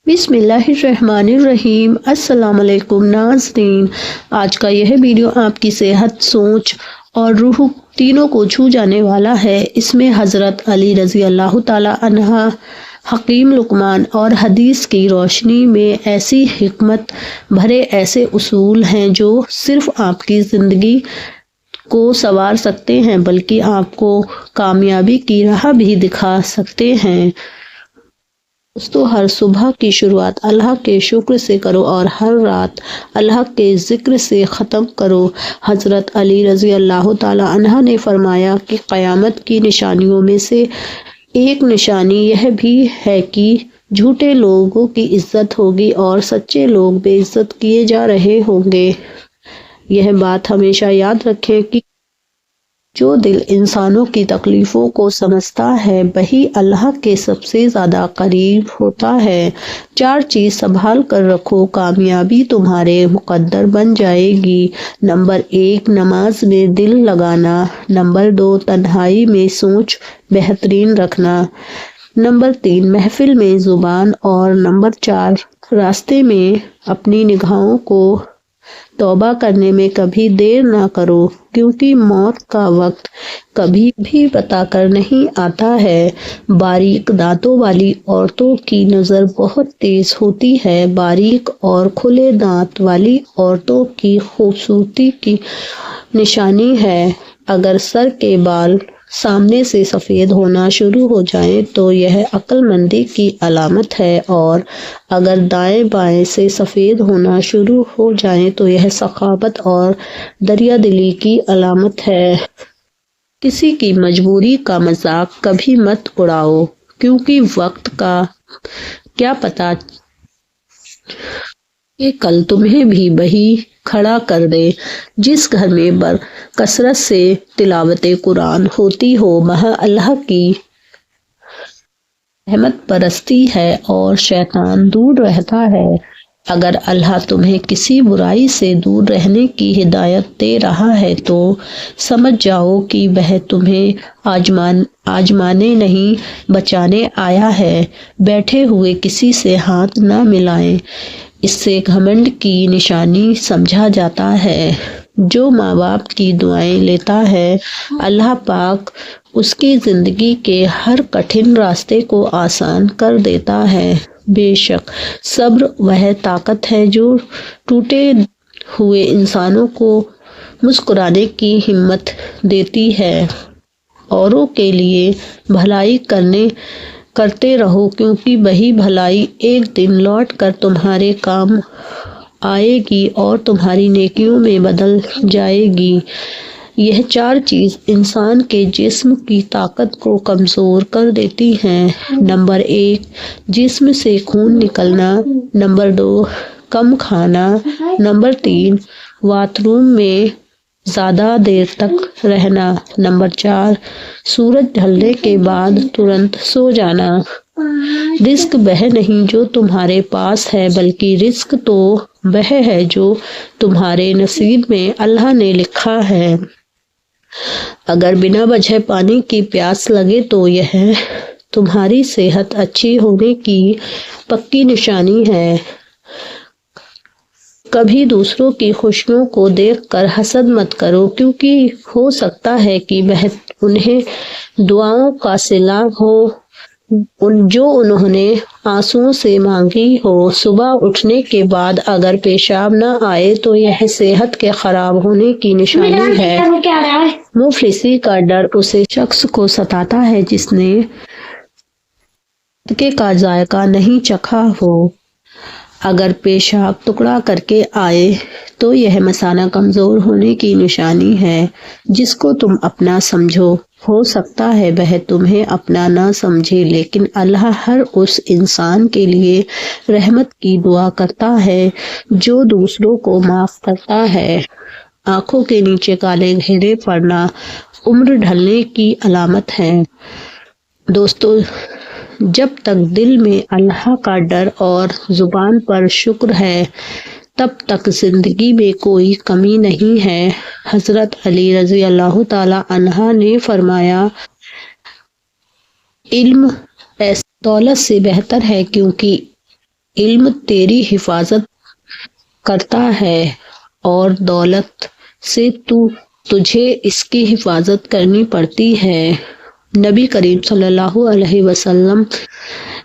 बिस्मिल्लाहिर्रहमानिर्रहीम। अस्सलाम वालेकुम नाज़रीन, आज का यह वीडियो आपकी सेहत, सोच और रूह तीनों को छू जाने वाला है। इसमें हज़रत अली रज़ी अल्लाह ताला अन्हा, हकीम लुकमान और हदीस की रोशनी में ऐसी हिकमत भरे ऐसे उसूल हैं जो सिर्फ आपकी ज़िंदगी को संवार सकते हैं, बल्कि आपको कामयाबी की राह भी दिखा सकते हैं। दोस्तों, हर सुबह की शुरुआत अल्लाह के शुक्र से करो और हर रात अल्लाह के ज़िक्र से ख़त्म करो। हज़रत अली रज़ी अल्लाह ताला अन्हा ने फरमाया कि क़यामत की निशानियों में से एक निशानी यह भी है कि झूठे लोगों की इज्जत होगी और सच्चे लोग बेइज्जत किए जा रहे होंगे। यह बात हमेशा याद रखें कि जो दिल इंसानों की तकलीफ़ों को समझता है वही अल्लाह के सबसे ज़्यादा करीब होता है। 4 चीज़ संभाल कर रखो, कामयाबी तुम्हारे मुकद्दर बन जाएगी। नंबर 1, नमाज में दिल लगाना। नंबर 2, तन्हाई में सोच बेहतरीन रखना। नंबर 3, महफिल में ज़ुबान। और नंबर 4, रास्ते में अपनी निगाहों को तौबा करने में कभी देर ना करो, क्योंकि मौत का वक्त कभी भी बता कर नहीं आता है। बारीक दांतों वाली औरतों की नज़र बहुत तेज होती है। बारीक और खुले दांत वाली औरतों की खूबसूरती की निशानी है। अगर सर के बाल सामने से सफ़ेद होना शुरू हो जाएं तो यह अक्लमंदी की अलामत है, और अगर दाएं बाएं से सफ़ेद होना शुरू हो जाएं तो यह सखावत और दरियादिली की अलामत है। किसी की मजबूरी का मजाक कभी मत उड़ाओ, क्योंकि वक्त का क्या पता कि कल तुम्हें भी वही खड़ा कर दे। जिस घर में कसरत से तिलावते कुरान होती हो वहाँ अल्लाह की रहमत बरसती है और शैतान दूर रहता है। अगर अल्लाह तुम्हें किसी बुराई से दूर रहने की हिदायत दे रहा है तो समझ जाओ कि वह तुम्हें आजमाने नहीं बचाने आया है। बैठे हुए किसी से हाथ न मिलाएं, इससे घमंड की निशानी समझा जाता है। जो माँ बाप की दुआएं लेता है, अल्लाह पाक उसकी ज़िंदगी के हर कठिन रास्ते को आसान कर देता है। बेशक सब्र वह ताकत है जो टूटे हुए इंसानों को मुस्कुराने की हिम्मत देती है। औरों के लिए भलाई करते रहो, क्योंकि वही भलाई एक दिन लौट कर तुम्हारे काम आएगी और तुम्हारी नेकियों में बदल जाएगी। यह 4 चीज़ इंसान के जिस्म की ताकत को कमज़ोर कर देती हैं। नंबर 1, जिस्म से खून निकलना। नंबर 2, कम खाना। नंबर 3, बाथरूम में ज़्यादा देर तक रहना। नंबर 4, सूरज ढलने के बाद तुरंत सो जाना। रिस्क वह नहीं जो तुम्हारे पास है, बल्कि रिस्क तो वह है जो तुम्हारे नसीब में अल्लाह ने लिखा है। अगर बिना वजह पानी की प्यास लगे तो यह तुम्हारी सेहत अच्छी होने की पक्की निशानी है। कभी दूसरों की खुशियों को देखकर हसद मत करो, क्योंकि हो सकता है कि वह उन्हें दुआओं का सिला हो जो उन्होंने आंसुओं से मांगी हो। सुबह उठने के बाद अगर पेशाब न आए तो यह सेहत के खराब होने की निशानी है। मुफलिसी का डर उसे शख्स को सताता है जिसने सदके का जायका नहीं चखा हो। अगर पेशाब टुकड़ा करके आए तो यह मसाना कमज़ोर होने की निशानी है। जिसको तुम अपना समझो, हो सकता है वह तुम्हें अपना ना समझे, लेकिन अल्लाह हर उस इंसान के लिए रहमत की दुआ करता है जो दूसरों को माफ़ करता है। आंखों के नीचे काले घेरे पड़ना उम्र ढलने की अलामत है। दोस्तों, जब तक दिल में अल्लाह का डर और ज़ुबान पर शुक्र है, तब तक ज़िंदगी में कोई कमी नहीं है। हज़रत अली रज़ी अल्लाह ताला अन्हा ने फरमाया, इल्म दौलत से बेहतर है, क्योंकि علم تیری حفاظت کرتا ہے اور دولت سے تجھے اس کی حفاظت کرنی پڑتی ہے۔ نبی کریم صلی اللہ علیہ وسلم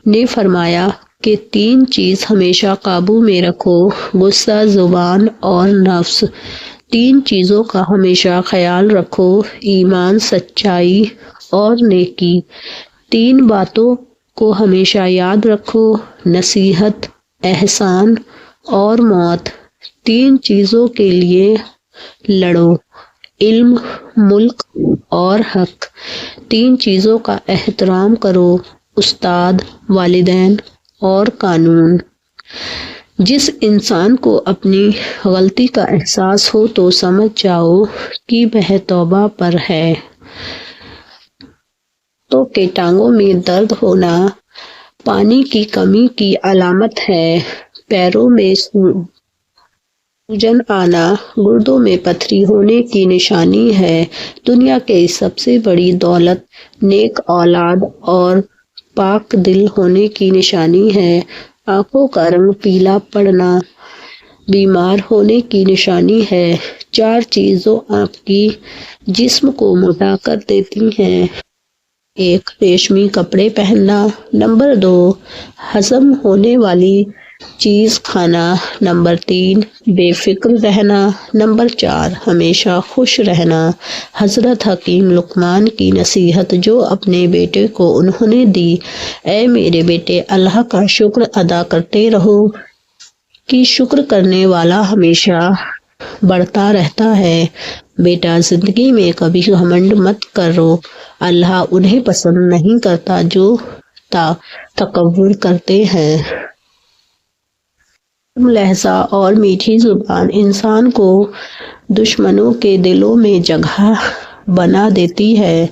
نے فرمایا کہ 3 چیز ہمیشہ قابو میں رکھو، غصہ، زبان اور نفس۔ 3 چیزوں کا ہمیشہ خیال رکھو، ایمان، سچائی اور نیکی۔ 3 باتوں کو ہمیشہ یاد رکھو، نصیحت، احسان اور موت۔ 3 چیزوں کے لیے لڑو، علم، ملک اور حق۔ 3 چیزوں کا احترام کرو، استاد، والدین اور قانون۔ جس انسان کو اپنی غلطی کا احساس ہو تو سمجھ جاؤ کہ وہ توبہ پر ہے۔ تو کہ ٹانگوں میں درد ہونا پانی کی کمی کی علامت ہے، پیروں میں سوجن آنا گردوں میں پتھری ہونے کی نشانی ہے۔ دنیا کی سب سے بڑی دولت نیک اولاد اور پاک دل ہونے کی نشانی ہے۔ آنکھوں کا رنگ پیلا پڑنا بیمار ہونے کی نشانی ہے۔ 4 چیزیں آپ کی جسم کو موٹا کر دیتی ہیں۔ 1. ریشمی کپڑے پہننا۔ نمبر 2. ہضم ہونے والی چیز کھانا۔ نمبر 3. بے فکر رہنا۔ نمبر 4. ہمیشہ خوش رہنا۔ حضرت حکیم لقمان کی نصیحت جو اپنے بیٹے کو انہوں نے دی: اے میرے بیٹے، اللہ کا شکر ادا کرتے رہو کہ شکر کرنے والا ہمیشہ بڑھتا رہتا ہے۔ بیٹا، زندگی میں کبھی گھمنڈ مت کرو، اللہ انہیں پسند نہیں کرتا جو تکبر کرتے ہیں۔ لہجہ اور میٹھی زبان انسان کو دشمنوں کے دلوں میں جگہ بنا دیتی ہے۔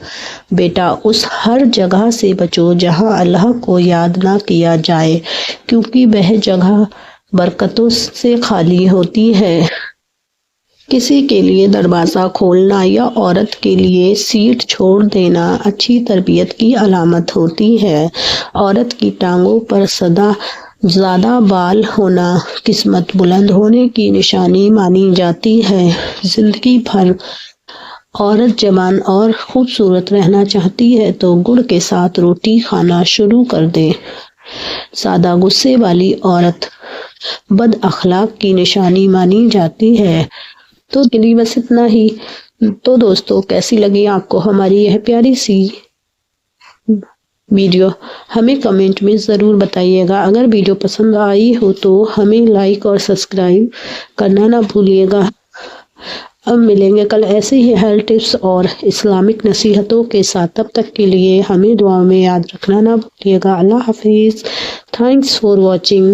بیٹا، اس ہر جگہ سے بچو جہاں اللہ کو یاد نہ کیا جائے، کیونکہ وہ جگہ برکتوں سے خالی ہوتی ہے۔ کسی کے لیے دروازہ کھولنا یا عورت کے لیے سیٹ چھوڑ دینا اچھی تربیت کی علامت ہوتی ہے۔ عورت کی ٹانگوں پر زیادہ بال ہونا قسمت بلند ہونے کی نشانی مانی جاتی ہے۔ زندگی بھر عورت جوان اور خوبصورت رہنا چاہتی ہے تو گڑ کے ساتھ روٹی کھانا شروع کر دے۔ زیادہ غصے والی عورت بد اخلاق کی نشانی مانی جاتی ہے۔ تو بس اتنا ہی۔ تو دوستو، کیسی لگی آپ کو ہماری یہ پیاری سی ویڈیو؟ ہمیں کمنٹ میں ضرور بتائیے گا۔ اگر ویڈیو پسند آئی ہو تو ہمیں لائک اور سبسکرائب کرنا نہ بھولیے گا۔ اب ملیں گے کل ایسے ہی ہیلتھ ٹپس اور اسلامک نصیحتوں کے ساتھ۔ تب تک کے لیے ہمیں دعاؤں میں یاد رکھنا نہ بھولیے گا۔ اللہ حافظ۔ Thanks for watching.